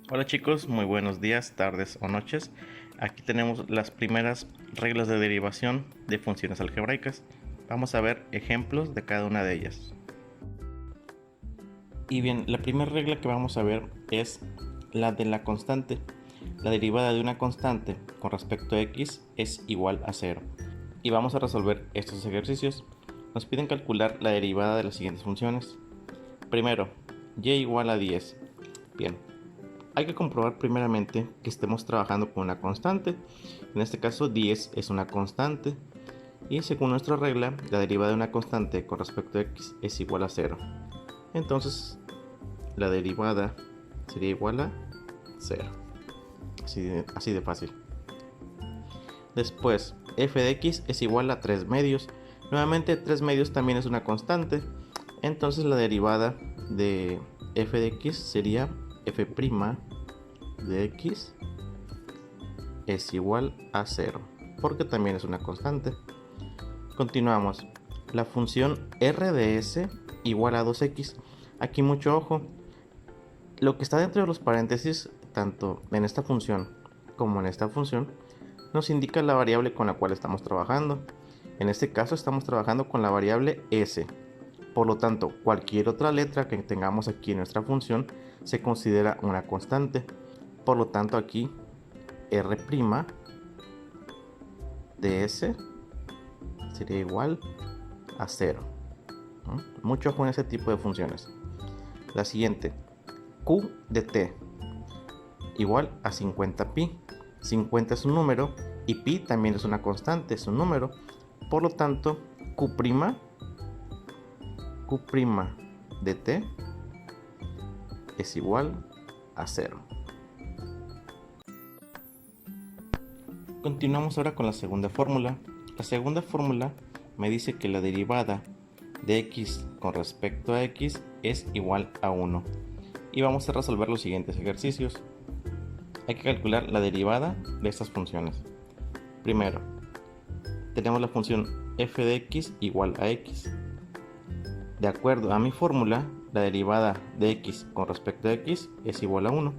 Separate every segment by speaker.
Speaker 1: Hola chicos, muy buenos días, tardes o noches. Aquí tenemos las primeras reglas de derivación de funciones algebraicas. Vamos a ver ejemplos de cada una de ellas. Y bien, la primera regla que vamos a ver es la de la constante. La derivada de una constante con respecto a x es igual a 0. Y vamos a resolver estos ejercicios. Nos piden calcular la derivada de las siguientes funciones. Primero, y igual a 10. Bien, hay que comprobar primeramente que estemos trabajando con una constante. En este caso 10 es una constante. Y según nuestra regla, la derivada de una constante con respecto a x es igual a 0. Entonces la derivada sería igual a 0. Así de fácil. Después, f de x es igual a 3 medios. Nuevamente 3 medios también es una constante. Entonces la derivada de f de x sería f' de x es igual a 0, porque también es una constante. Continuamos. La función r de s igual a 2x. Aquí mucho ojo. Lo que está dentro de los paréntesis, tanto en esta función como en esta función, nos indica la variable con la cual estamos trabajando. En este caso estamos trabajando con la variable s. Por lo tanto, cualquier otra letra que tengamos aquí en nuestra función se considera una constante. Por lo tanto, aquí r' de s sería igual a 0. Mucho ojo en ese tipo de funciones. La siguiente, q de t igual a 50pi. 50 es un número y pi también es una constante, es un número. Por lo tanto, q' de t es igual a 0. Continuamos ahora con la segunda fórmula. La segunda fórmula me dice que la derivada de x con respecto a x es igual a 1. Y vamos a resolver los siguientes ejercicios. Hay que calcular la derivada de estas funciones. Primero, tenemos la función f de x igual a x. De acuerdo a mi fórmula, la derivada de x con respecto a x es igual a 1.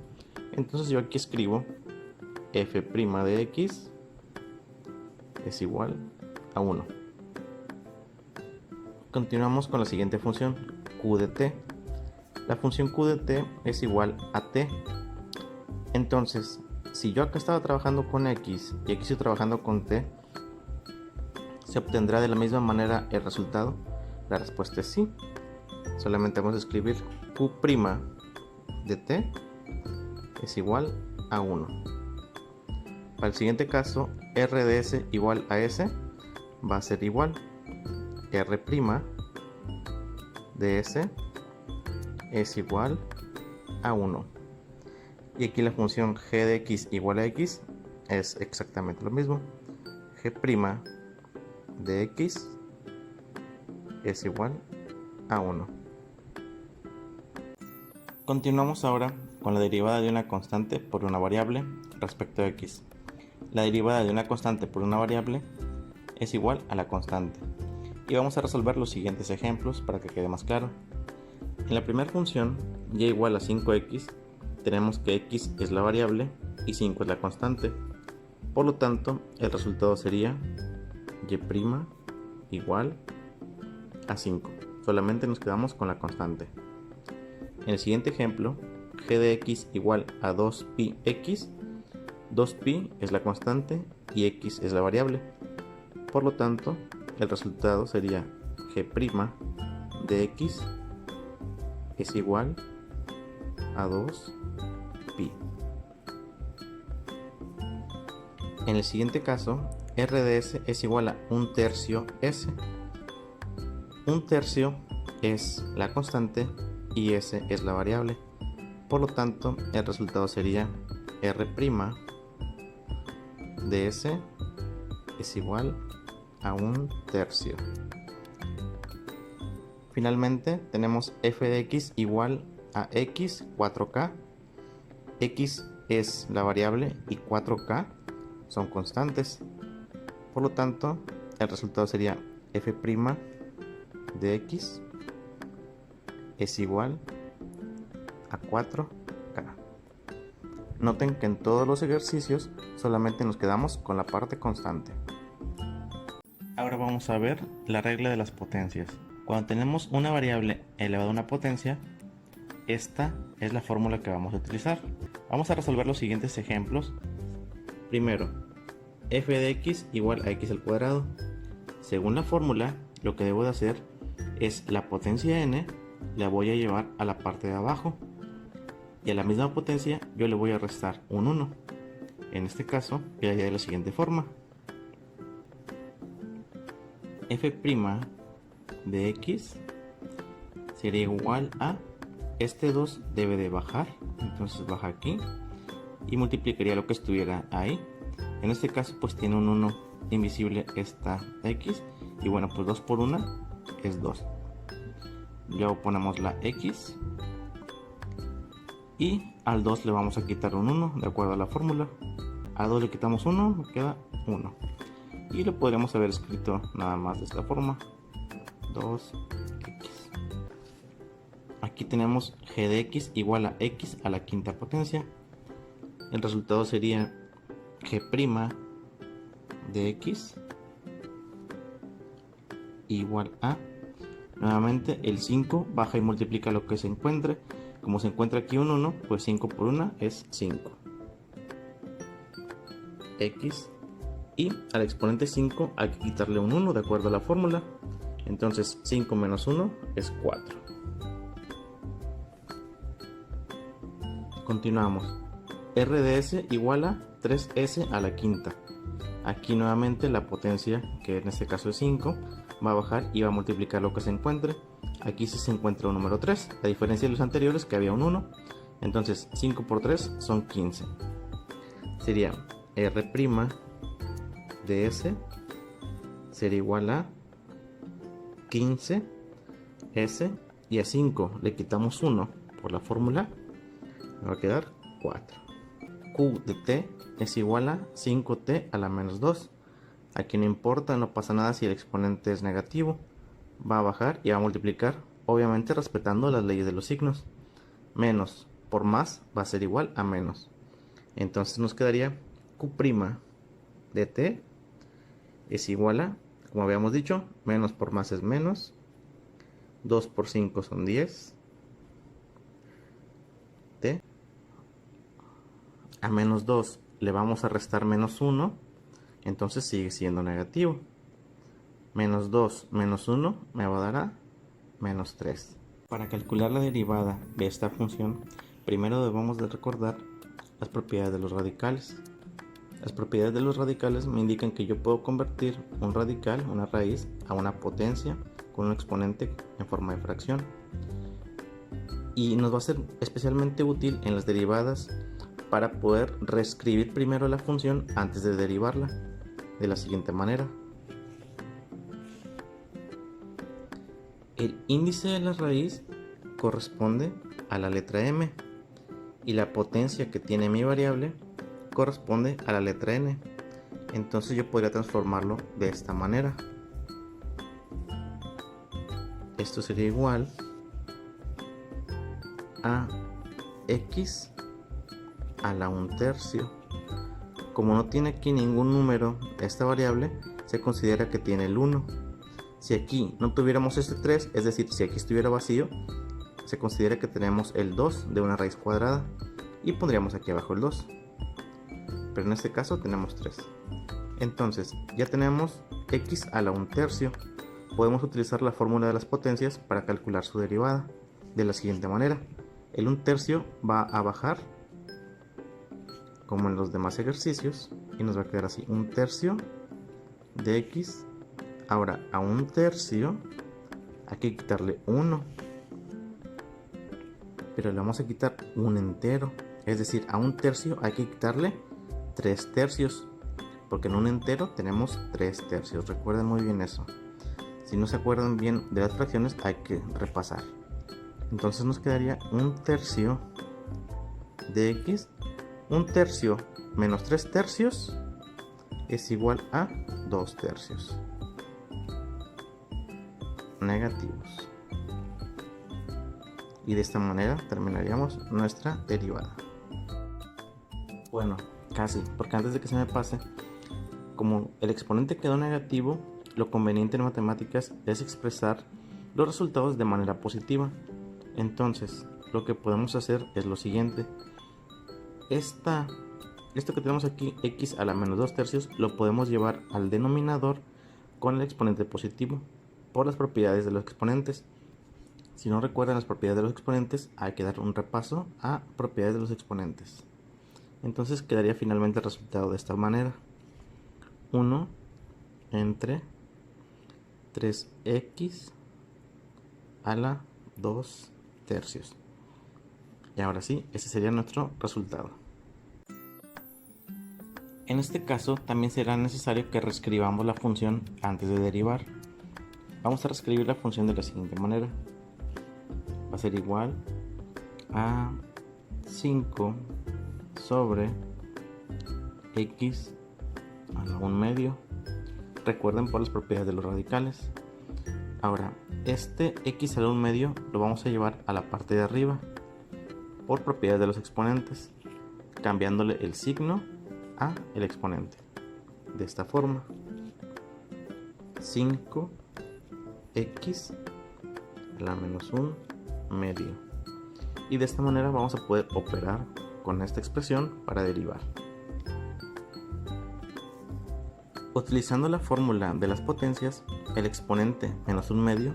Speaker 1: Entonces yo aquí escribo f' de x es igual a 1. Continuamos con la siguiente función, q de t. La función q de t es igual a t. Entonces, si yo acá estaba trabajando con x y aquí estoy trabajando con t, ¿se obtendrá de la misma manera el resultado? La respuesta es sí. Solamente vamos a escribir q' de t es igual a 1. Para el siguiente caso, r de s igual a s va a ser igual r' de s es igual a 1. Y aquí la función g de x igual a x es exactamente lo mismo. G' de x es igual a 1. Continuamos ahora con la derivada de una constante por una variable respecto a x. La derivada de una constante por una variable es igual a la constante. Y vamos a resolver los siguientes ejemplos para que quede más claro. En la primera función, y igual a 5x, tenemos que x es la variable y 5 es la constante. Por lo tanto, el resultado sería y' igual a 5. Solamente nos quedamos con la constante. En el siguiente ejemplo, g de x igual a 2πx. 2pi es la constante y x es la variable. Por lo tanto, el resultado sería g' de x es igual a 2pi. En el siguiente caso, r de s es igual a 1/3 s. 1/3 es la constante y s es la variable. Por lo tanto, el resultado sería r' de s es igual a 1/3. Finalmente, tenemos f de x igual a x 4k. X es la variable y 4k son constantes. Por lo tanto, el resultado sería f' de x es igual a 4k. Noten que en todos los ejercicios solamente nos quedamos con la parte constante. Ahora vamos a ver la regla de las potencias. Cuando tenemos una variable elevada a una potencia, esta es la fórmula que vamos a utilizar. Vamos a resolver los siguientes ejemplos. Primero, f de x igual a x al cuadrado. Según la fórmula, lo que debo de hacer es la potencia n la voy a llevar a la parte de abajo y a la misma potencia yo le voy a restar un 1. En este caso quedaría de la siguiente forma: f' de x sería igual a, este 2 debe de bajar, entonces baja aquí y multiplicaría lo que estuviera ahí. En este caso pues tiene un 1 invisible esta x, y bueno, pues 2 por 1 es 2. Luego ponemos la x y al 2 le vamos a quitar un 1 de acuerdo a la fórmula. A 2 le quitamos 1, me queda 1, y lo podríamos haber escrito nada más de esta forma: 2x. Aquí tenemos g de x igual a x a la quinta potencia. El resultado sería g' de x igual a, nuevamente el 5 baja y multiplica lo que se encuentre. Como se encuentra aquí un 1, pues 5 por 1 es 5. X, y al exponente 5 hay que quitarle un 1 de acuerdo a la fórmula. Entonces 5 menos 1 es 4. Continuamos. R de s igual a 3s a la quinta. Aquí nuevamente la potencia, que en este caso es 5, va a bajar y va a multiplicar lo que se encuentre. Aquí sí se encuentra un número 3, a diferencia de los anteriores que había un 1. Entonces 5 por 3 son 15. Sería R' de s sería igual a 15 s, y a 5 le quitamos 1 por la fórmula, me va a quedar 4. Q de t es igual a 5t a la menos 2. Aquí no importa, no pasa nada si el exponente es negativo. Va a bajar y va a multiplicar, obviamente respetando las leyes de los signos. Menos por más va a ser igual a menos. Entonces nos quedaría Q' de t es igual a, como habíamos dicho, menos por más es menos. 2 por 5 son 10. T. A menos 2 le vamos a restar menos 1. Entonces sigue siendo negativo. Menos 2 menos 1 me va a dar a menos 3. Para calcular la derivada de esta función, primero debemos de recordar las propiedades de los radicales. Las propiedades de los radicales me indican que yo puedo convertir un radical, una raíz, a una potencia con un exponente en forma de fracción. Y nos va a ser especialmente útil en las derivadas para poder reescribir primero la función antes de derivarla, de la siguiente manera. El índice de la raíz corresponde a la letra m y la potencia que tiene mi variable corresponde a la letra n. Entonces yo podría transformarlo de esta manera. Esto sería igual a x a la 1/3. Como no tiene aquí ningún número esta variable, se considera que tiene el 1. Si aquí no tuviéramos este 3, es decir, si aquí estuviera vacío, se considera que tenemos el 2 de una raíz cuadrada y pondríamos aquí abajo el 2. Pero en este caso tenemos 3. Entonces ya tenemos x a la 1/3. Podemos utilizar la fórmula de las potencias para calcular su derivada de la siguiente manera. El 1/3 va a bajar como en los demás ejercicios y nos va a quedar así: 1/3 de x. Ahora a 1/3 hay que quitarle 1, pero le vamos a quitar un entero, es decir, a 1/3 hay que quitarle 3/3, porque en un entero tenemos 3/3. Recuerden muy bien eso. Si no se acuerdan bien de las fracciones, hay que repasar. Entonces nos quedaría 1/3 de x. 1/3 menos 3/3 es igual a 2/3 negativos. Y de esta manera terminaríamos nuestra derivada. Bueno, casi, porque antes de que se me pase, como el exponente quedó negativo, lo conveniente en matemáticas es expresar los resultados de manera positiva. Entonces, lo que podemos hacer es lo siguiente. Esto que tenemos aquí, x a la menos 2 tercios, lo podemos llevar al denominador con el exponente positivo por las propiedades de los exponentes. Si no recuerdan las propiedades de los exponentes, hay que dar un repaso a propiedades de los exponentes. Entonces quedaría finalmente el resultado de esta manera: 1 entre 3x a la 2 tercios. Y ahora sí, ese sería nuestro resultado. En este caso también será necesario que reescribamos la función antes de derivar. Vamos a reescribir la función de la siguiente manera. Va a ser igual a 5 sobre x a la 1 medio. Recuerden por las propiedades de los radicales. Ahora, este x a la 1 medio lo vamos a llevar a la parte de arriba por propiedades de los exponentes, cambiándole el signo a el exponente. De esta forma: 5x a la menos 1 medio. Y de esta manera vamos a poder operar con esta expresión para derivar. Utilizando la fórmula de las potencias, el exponente menos 1 medio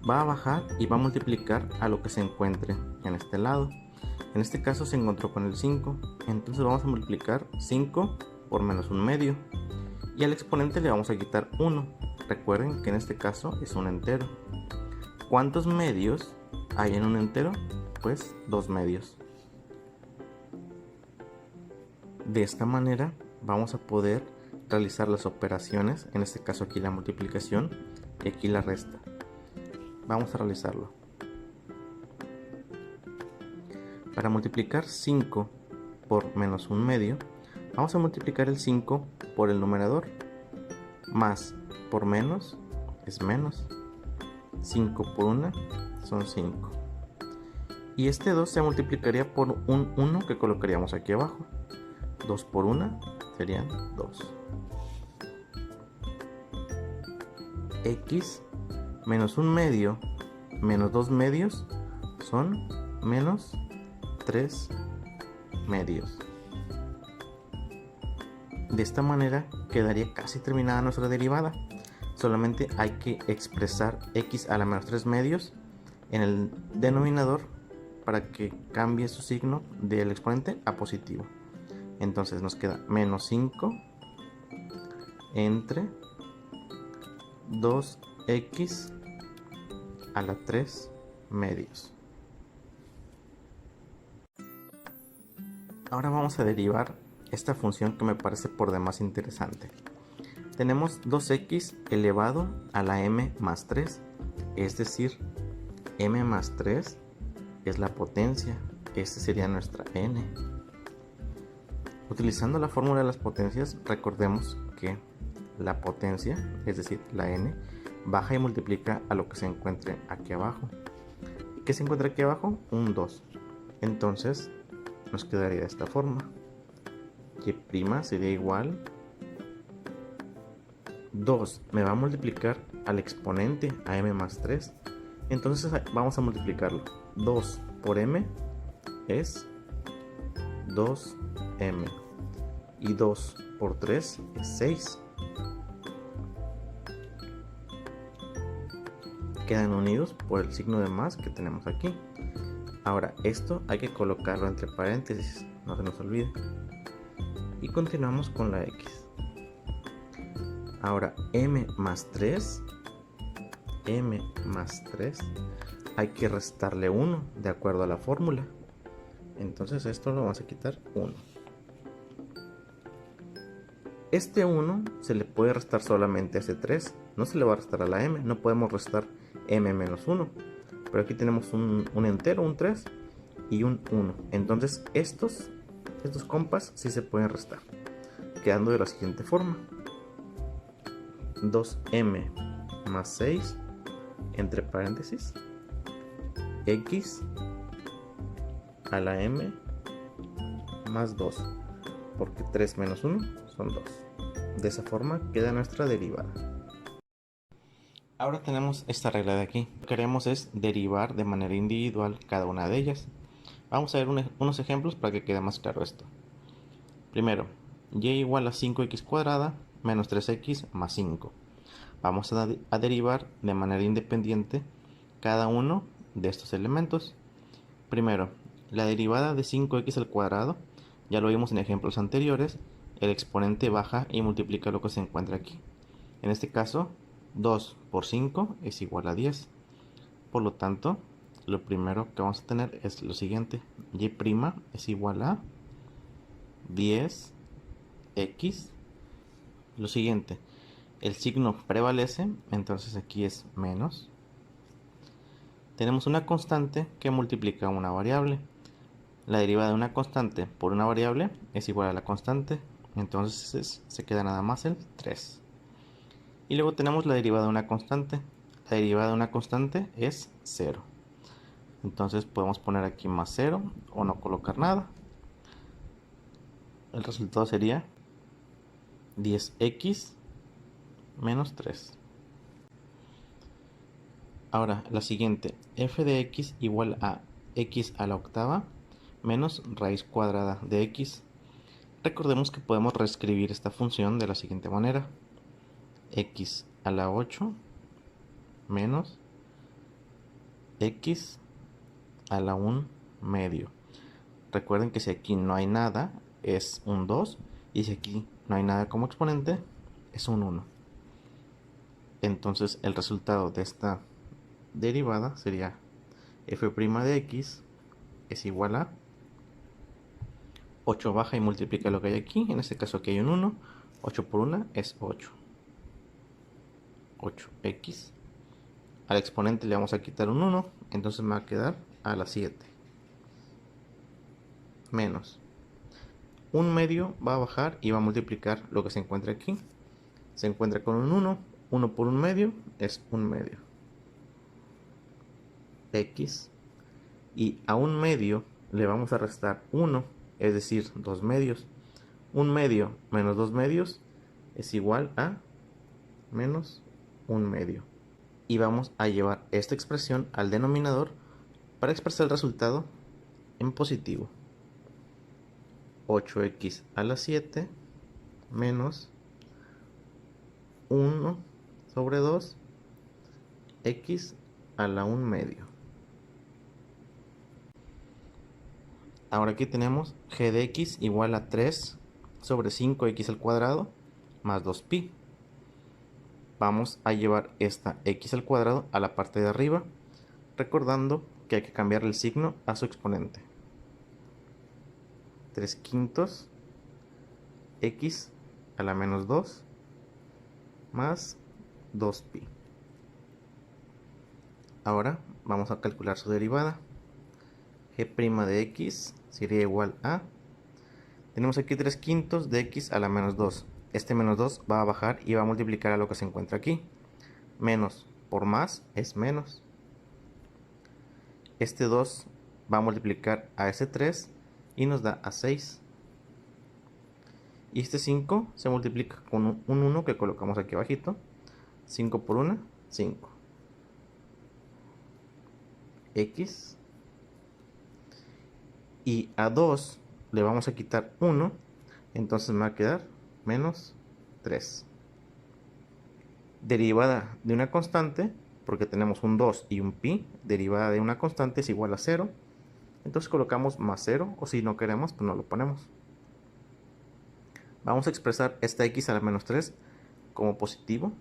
Speaker 1: va a bajar y va a multiplicar a lo que se encuentre en este lado. En este caso se encontró con el 5, entonces vamos a multiplicar 5 por menos 1 medio. Y al exponente le vamos a quitar 1. Recuerden que en este caso es un entero. ¿Cuántos medios hay en un entero? Pues 2 medios. De esta manera vamos a poder realizar las operaciones, en este caso aquí la multiplicación y aquí la resta. Vamos a realizarlo. Para multiplicar 5 por menos 1 medio, vamos a multiplicar el 5 por el numerador. Más por menos es menos. 5 por 1 son 5. Y este 2 se multiplicaría por un 1 que colocaríamos aquí abajo. 2 por 1 serían 2. X menos 1 medio menos 2 medios son menos 3 medios. De esta manera quedaría casi terminada nuestra derivada. Solamente hay que expresar x a la menos 3 medios en el denominador para que cambie su signo del exponente a positivo. Entonces nos queda menos 5 entre 2x a la 3 medios. Ahora vamos a derivar esta función que me parece por demás interesante. Tenemos 2x elevado a la m más 3, es decir, m más 3 es la potencia, esta sería nuestra n. Utilizando la fórmula de las potencias, recordemos que la potencia, es decir, la n, baja y multiplica a lo que se encuentre aquí abajo. ¿Qué se encuentra aquí abajo? Un 2. Entonces nos quedaría de esta forma. Y' sería igual 2 me va a multiplicar al exponente a m más 3. Entonces vamos a multiplicarlo. 2 por m es 2m. Y 2 por 3 es 6. Quedan unidos por el signo de más que tenemos aquí. Ahora esto hay que colocarlo entre paréntesis, no se nos olvide. Y continuamos con la x. Ahora m más 3 hay que restarle 1 de acuerdo a la fórmula. Entonces esto lo vamos a quitar 1. Este 1 se le puede restar solamente a ese 3, no se le va a restar a la m, no podemos restar m menos 1. Pero aquí tenemos un entero, un 3 y un 1. Entonces estos compas sí se pueden restar, quedando de la siguiente forma: 2m más 6 entre paréntesis x a la m más 2. porque 3 menos 1 son 2. De esa forma queda nuestra derivada. Ahora tenemos esta regla de aquí. Lo que queremos es derivar de manera individual cada una de ellas. Vamos a ver unos ejemplos para que quede más claro esto. Primero, y igual a 5x cuadrada menos 3x más 5. Vamos a derivar de manera independiente cada uno de estos elementos. Primero, la derivada de 5x al cuadrado, ya lo vimos en ejemplos anteriores, el exponente baja y multiplica lo que se encuentra aquí. En este caso, 2 por 5 es igual a 10. Por lo tanto, lo primero que vamos a tener es lo siguiente. Y' es igual a 10x. Lo siguiente, el signo prevalece, entonces aquí es menos. Tenemos una constante que multiplica una variable. La derivada de una constante por una variable es igual a la constante, entonces se queda nada más el 3. Y luego tenemos la derivada de una constante. La derivada de una constante es 0. Entonces podemos poner aquí más 0 o no colocar nada. El resultado sería 10x menos 3. Ahora la siguiente, f de x igual a x a la octava menos raíz cuadrada de x. Recordemos que podemos reescribir esta función de la siguiente manera. X a la 8 menos x a la 1 medio. Recuerden que si aquí no hay nada es un 2 y si aquí no hay nada como exponente es un 1. Entonces el resultado de esta derivada sería f' de x es igual a 8 baja y multiplica lo que hay aquí. En este caso aquí hay un 1. 8 por 1 es 8. 8x. Al exponente le vamos a quitar un 1. Entonces me va a quedar a la 7. Menos. Un medio va a bajar y va a multiplicar lo que se encuentra aquí. Se encuentra con un 1. 1 por un medio es un medio. X. Y a un medio le vamos a restar 1. Es decir, 2 medios. Un medio menos 2 medios es igual a menos un medio. Y vamos a llevar esta expresión al denominador para expresar el resultado en positivo. 8x a la 7 menos 1 sobre 2 x a la 1 medio. Ahora aquí tenemos g de x igual a 3 sobre 5x al cuadrado más 2pi. Vamos a llevar esta x al cuadrado a la parte de arriba, recordando que hay que cambiar el signo a su exponente. 3 quintos x a la menos 2 más 2pi. Ahora vamos a calcular su derivada. G' de x sería igual a, tenemos aquí 3 quintos de x a la menos 2. Este menos 2 va a bajar y va a multiplicar a lo que se encuentra aquí. Menos por más es menos. Este 2 va a multiplicar a ese 3 y nos da a 6. Y este 5 se multiplica con un 1 que colocamos aquí abajito. 5 por 1, 5. X. Y a 2 le vamos a quitar 1. Entonces me va a quedar menos 3. Derivada de una constante, porque tenemos un 2 y un pi, derivada de una constante es igual a 0. Entonces colocamos más 0, o si no queremos, pues no lo ponemos. Vamos a expresar esta x a la menos 3 como positivo,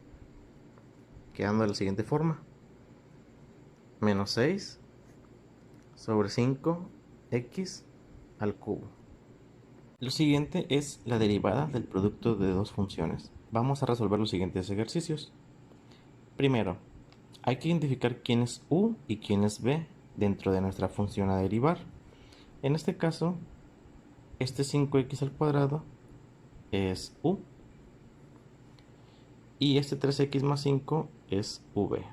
Speaker 1: quedando de la siguiente forma. Menos 6 sobre 5x al cubo. Lo siguiente es la derivada del producto de dos funciones. Vamos a resolver los siguientes ejercicios. Primero, hay que identificar quién es u y quién es b dentro de nuestra función a derivar. En este caso, este 5x al cuadrado es u y este 3x más 5 es v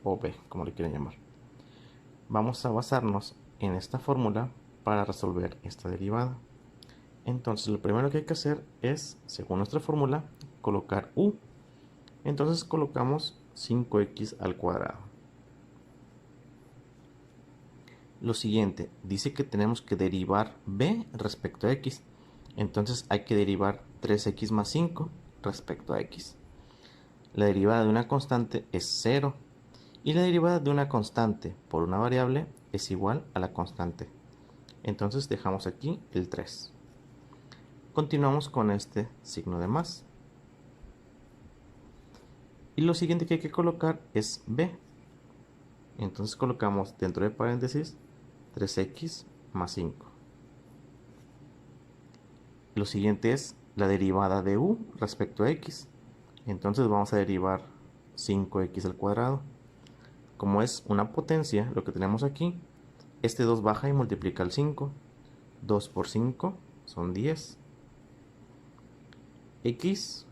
Speaker 1: o b, como le quieran llamar. Vamos a basarnos en esta fórmula para resolver esta derivada. Entonces lo primero que hay que hacer es, según nuestra fórmula, colocar u. Entonces colocamos 5x al cuadrado. Lo siguiente, dice que tenemos que derivar b respecto a x. Entonces hay que derivar 3x más 5 respecto a x. La derivada de una constante es 0 y la derivada de una constante por una variable es igual a la constante. Entonces dejamos aquí el 3. Continuamos con este signo de más. Y lo siguiente que hay que colocar es b. Entonces colocamos dentro de paréntesis 3x más 5. Lo siguiente es la derivada de u respecto a x. Entonces vamos a derivar 5x al cuadrado. Como es una potencia, lo que tenemos aquí, este 2 baja y multiplica el 5. 2 por 5 son 10. X.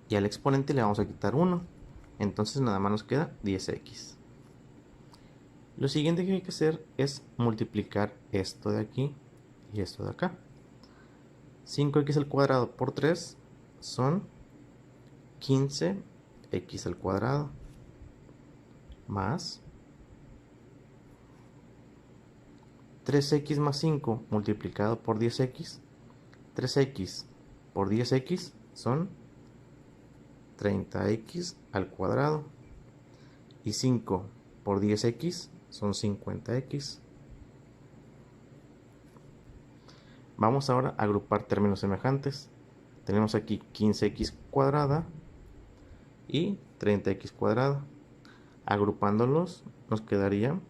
Speaker 1: Y al exponente le vamos a quitar 1. Entonces nada más nos queda 10x. Lo siguiente que hay que hacer es multiplicar esto de aquí y esto de acá. 5x al cuadrado por 3 son 15x al cuadrado más 3x más 5 multiplicado por 10x. 3x por 10x son 30x al cuadrado y 5 por 10x son 50x. Vamos ahora a agrupar términos semejantes. Tenemos aquí 15x cuadrada y 30x cuadrada. Agrupándolos nos quedaría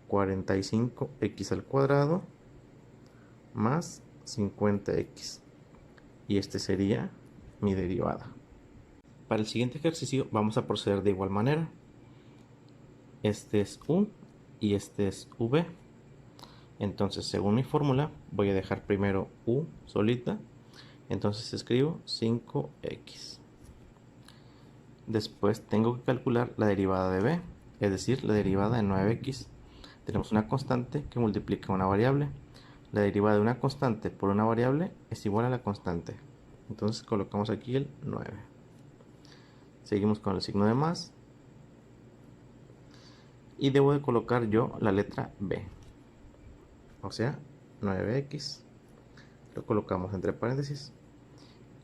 Speaker 1: 45x al cuadrado más 50x. Y este sería mi derivada. Para el siguiente ejercicio vamos a proceder de igual manera. Este es u y este es v. Entonces, según mi fórmula, voy a dejar primero u solita. Entonces escribo 5x. Después tengo que calcular la derivada de b, es decir, la derivada de 9x. Tenemos una constante que multiplica una variable. La derivada de una constante por una variable es igual a la constante. Entonces colocamos aquí el 9. Seguimos con el signo de más. Y debo de colocar yo la letra b. O sea, 9x. Lo colocamos entre paréntesis.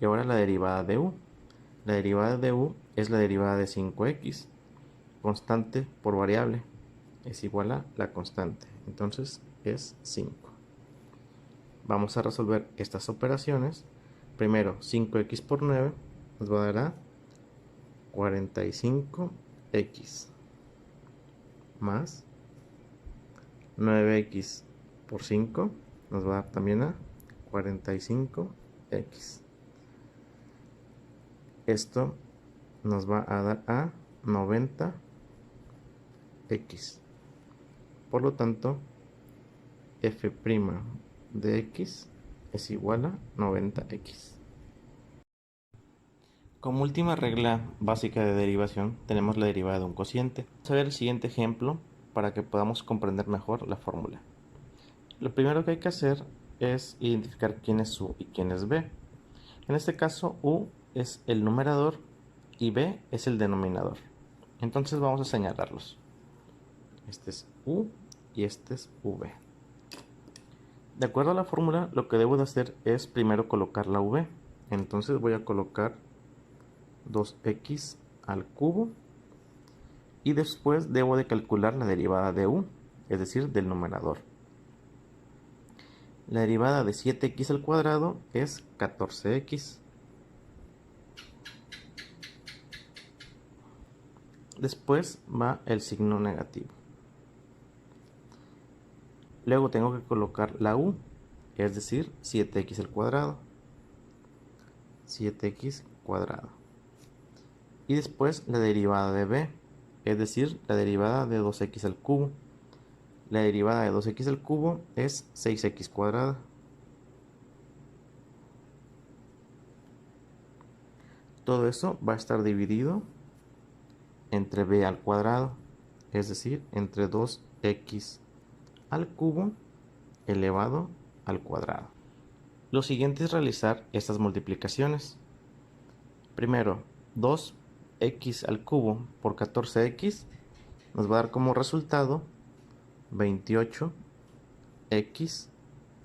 Speaker 1: Y ahora la derivada de u. La derivada de u es la derivada de 5x. Constante por variable es igual a la constante. Entonces es 5. Vamos a resolver estas operaciones. Primero 5x por 9 nos va a dar a 45x más 9x por 5 nos va a dar también a 45x. Esto nos va a dar a 90x. Por lo tanto, f' de x es igual a 90x. Como última regla básica de derivación tenemos la derivada de un cociente. Vamos a ver el siguiente ejemplo para que podamos comprender mejor la fórmula. Lo primero que hay que hacer es identificar quién es u y quién es b. En este caso u es el numerador y b es el denominador. Entonces vamos a señalarlos. Este es u y este es v. De acuerdo a la fórmula, lo que debo de hacer es primero colocar la v. Entonces voy a colocar 2x al cubo y después debo de calcular la derivada de u, es decir, del numerador. La derivada de 7x al cuadrado es 14x. Después va el signo negativo. Luego tengo que colocar la u, es decir, 7x al cuadrado. 7x cuadrado. Y después la derivada de b, es decir, la derivada de 2x al cubo. La derivada de 2x al cubo es 6x cuadrada. Todo eso va a estar dividido entre b al cuadrado, es decir, entre 2x al cubo elevado al cuadrado. Lo siguiente es realizar estas multiplicaciones. Primero, 2x al cubo por 14x nos va a dar como resultado 28x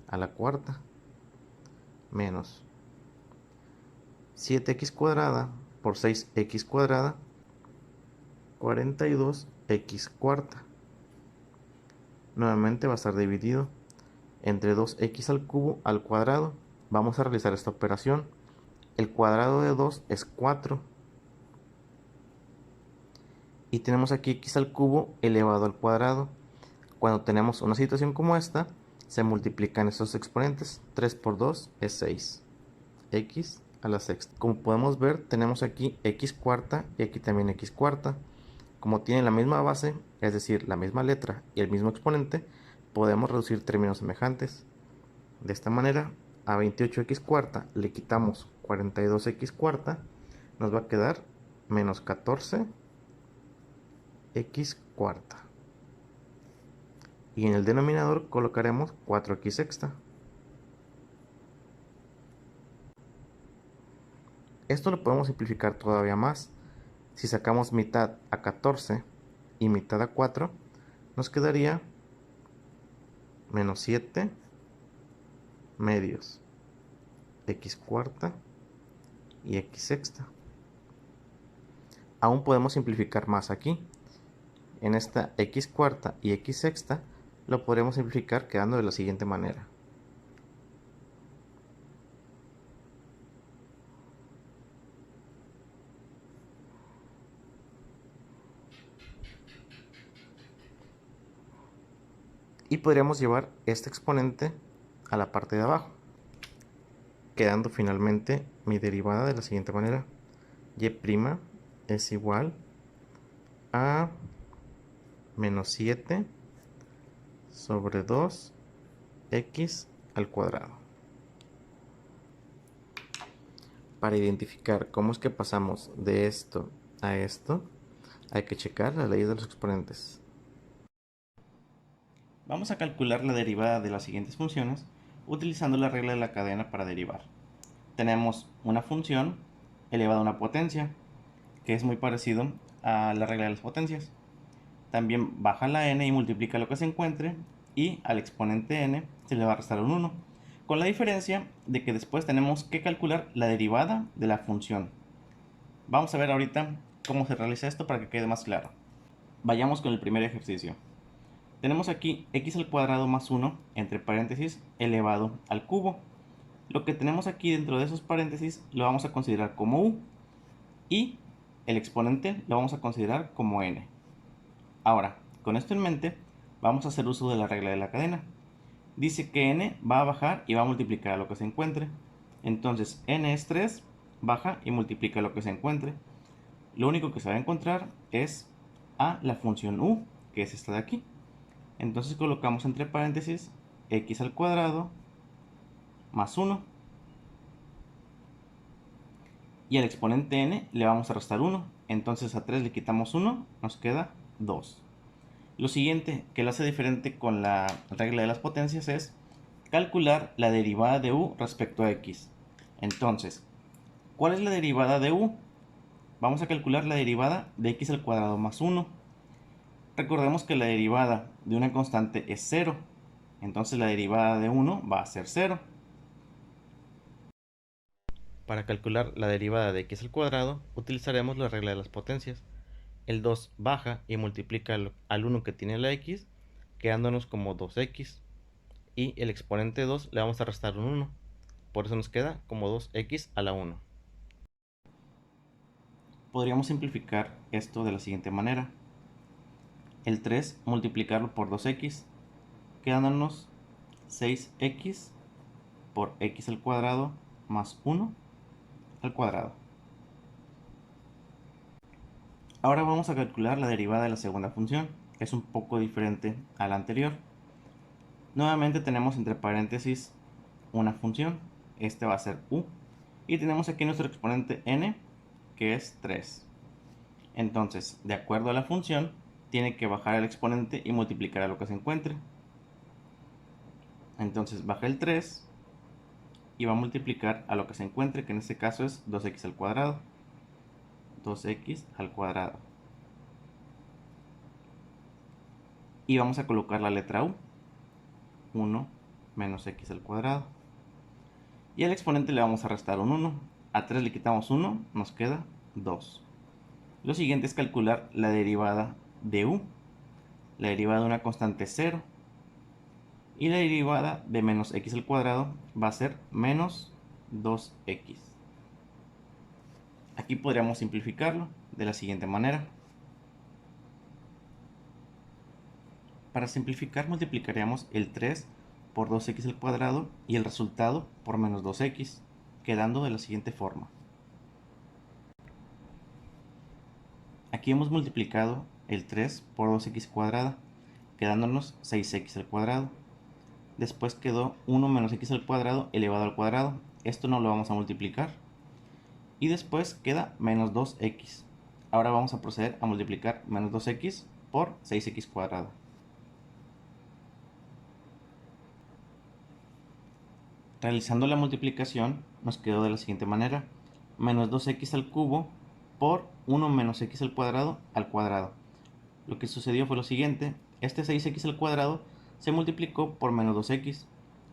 Speaker 1: a la cuarta menos 7x cuadrada por 6x cuadrada, 42x cuarta. Nuevamente va a estar dividido entre 2x al cubo al cuadrado. Vamos a realizar esta operación. El cuadrado de 2 es 4. Y tenemos aquí x al cubo elevado al cuadrado. Cuando tenemos una situación como esta, se multiplican estos exponentes. 3 por 2 es 6. X a la sexta. Como podemos ver, tenemos aquí x cuarta y aquí también x cuarta. Como tienen la misma base, es decir, la misma letra y el mismo exponente, podemos reducir términos semejantes. De esta manera, a 28x cuarta le quitamos 42x cuarta, nos va a quedar menos 14x cuarta. Y en el denominador colocaremos 4x sexta. Esto lo podemos simplificar todavía más. Si sacamos mitad a 14 y mitad a 4, nos quedaría menos 7 medios x cuarta y x sexta. Aún podemos simplificar más aquí. En esta x cuarta y x sexta lo podremos simplificar quedando de la siguiente manera. Y podríamos llevar este exponente a la parte de abajo, quedando finalmente mi derivada de la siguiente manera. Y' es igual a menos 7 sobre 2x al cuadrado. Para identificar cómo es que pasamos de esto a esto, hay que checar las leyes de los exponentes. Vamos a calcular la derivada de las siguientes funciones utilizando la regla de la cadena para derivar. Tenemos una función elevada a una potencia, que es muy parecido a la regla de las potencias. También baja la n y multiplica lo que se encuentre, y al exponente n se le va a restar un 1, con la diferencia de que después tenemos que calcular la derivada de la función. Vamos a ver ahorita cómo se realiza esto para que quede más claro. Vayamos con el primer ejercicio. Tenemos aquí x al cuadrado más 1 entre paréntesis elevado al cubo. Lo que tenemos aquí dentro de esos paréntesis lo vamos a considerar como u, y el exponente lo vamos a considerar como n. Ahora, con esto en mente, vamos a hacer uso de la regla de la cadena. Dice que n va a bajar y va a multiplicar lo que se encuentre. Entonces n es 3, baja y multiplica lo que se encuentre. Lo único que se va a encontrar es a la función u, que es esta de aquí. Entonces colocamos entre paréntesis x al cuadrado más 1. Y al exponente n le vamos a restar 1. Entonces a 3 le quitamos 1, nos queda 2. Lo siguiente que lo hace diferente con la regla de las potencias es calcular la derivada de u respecto a x. Entonces, ¿cuál es la derivada de u? Vamos a calcular la derivada de x al cuadrado más 1. Recordemos que la derivada de una constante es 0. Entonces la derivada de 1 va a ser 0. Para calcular la derivada de x al cuadrado utilizaremos la regla de las potencias. El 2 baja y multiplica al 1 que tiene la x, quedándonos como 2x. Y el exponente 2 le vamos a restar un 1. Por eso nos queda como 2x a la 1. Podríamos simplificar esto de la siguiente manera. El 3 multiplicarlo por 2x, quedándonos 6x por x al cuadrado más 1 al cuadrado. Ahora vamos a calcular la derivada de la segunda función, que es un poco diferente a la anterior. Nuevamente tenemos entre paréntesis una función, este va a ser u, y tenemos aquí nuestro exponente n, que es 3. Entonces, de acuerdo a la función, tiene que bajar el exponente y multiplicar a lo que se encuentre. Entonces baja el 3 y va a multiplicar a lo que se encuentre, que en este caso es 2x al cuadrado. 2x al cuadrado. Y vamos a colocar la letra u. 1 menos x al cuadrado. Y al exponente le vamos a restar un 1. A 3 le quitamos 1, nos queda 2. Lo siguiente es calcular la derivada de u. La derivada de una constante es 0. Y la derivada de menos x al cuadrado va a ser menos 2x. Aquí podríamos simplificarlo de la siguiente manera. Para simplificar multiplicaríamos el 3 por 2x al cuadrado y el resultado por menos 2x, quedando de la siguiente forma. Aquí hemos multiplicado el 3 por 2x cuadrada, quedándonos 6x al cuadrado. Después quedó 1 menos x al cuadrado elevado al cuadrado. Esto no lo vamos a multiplicar. Y después queda menos 2x. Ahora vamos a proceder a multiplicar menos 2x por 6x cuadrada. Realizando la multiplicación nos quedó de la siguiente manera. Menos 2x al cubo por 1 menos x al cuadrado al cuadrado. Lo que sucedió fue lo siguiente. Este 6x al cuadrado se multiplicó por menos 2x.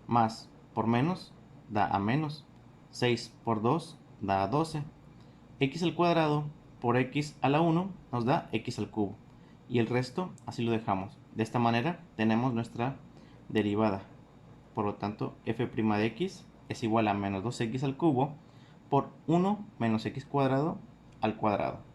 Speaker 1: Más por menos da a menos. 6 por 2 da a 12. X al cuadrado por x a la 1 nos da x al cubo. Y el resto así lo dejamos. De esta manera tenemos nuestra derivada. Por lo tanto, f' de x es igual a menos 2x al cubo por 1 menos x cuadrado al cuadrado.